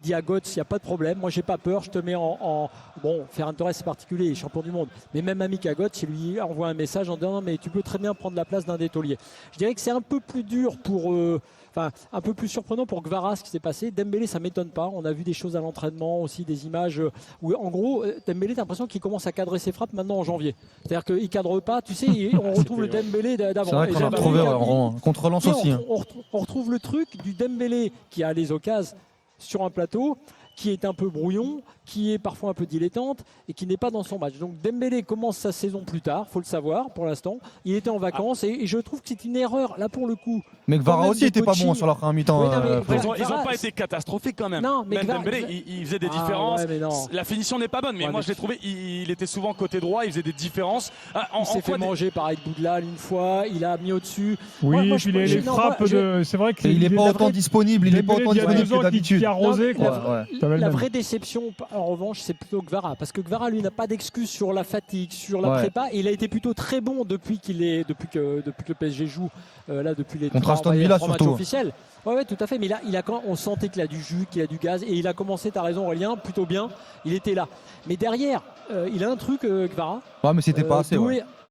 dit à Götze, il n'y a pas de problème, moi j'ai pas peur, je te mets Bon, Ferran Torres c'est particulier, il est champion du monde, mais même Mika Götze, il lui envoie un message en disant non mais tu peux très bien prendre la place d'un des tauliers. Je dirais que c'est un peu plus dur pour... un peu plus surprenant pour Kvara ce qui s'est passé. Dembélé, ça m'étonne pas. On a vu des choses à l'entraînement, aussi des images où, en gros, Dembélé, t'as l'impression qu'il commence à cadrer ses frappes maintenant en janvier. C'est-à-dire qu'il cadre pas, tu sais, on retrouve le Dembélé d'avant. C'est vrai qu'on a retrouvé contre Lens aussi. On retrouve le truc du Dembélé qui a les occasions sur un plateau, qui est un peu brouillon, qui est parfois un peu dilettante et qui n'est pas dans son match. Donc Dembélé commence sa saison plus tard, faut le savoir pour l'instant. Il était en vacances et je trouve que c'est une erreur là pour le coup. Mais Kvara aussi était pas bon sur leur première mi-temps. Ils n'ont pas été catastrophiques quand même. Non, mais même Dembélé, il faisait des différences. La finition n'est pas bonne, mais moi je l'ai trouvé, il était souvent côté droit, il faisait des différences. Il s'est fait manger par Aït Boudlal une fois, il a mis au-dessus. Oui, et puis les frappes, c'est vrai qu'il n'est pas autant disponible, il est pas autant disponible que d'habitude. La vraie déception, en revanche, c'est plutôt Kvara, parce que Kvara lui n'a pas d'excuse sur la fatigue, sur la prépa, et il a été plutôt très bon depuis que le PSG joue là depuis les contre Aston Villa matchs officiels. Ouais, tout à fait, mais là on sentait qu'il a du jus, qu'il a du gaz, et il a commencé, t'as raison Aurélien, plutôt bien, il était là. Mais derrière, il a un truc Kvara. Ouais, mais c'était pas assez.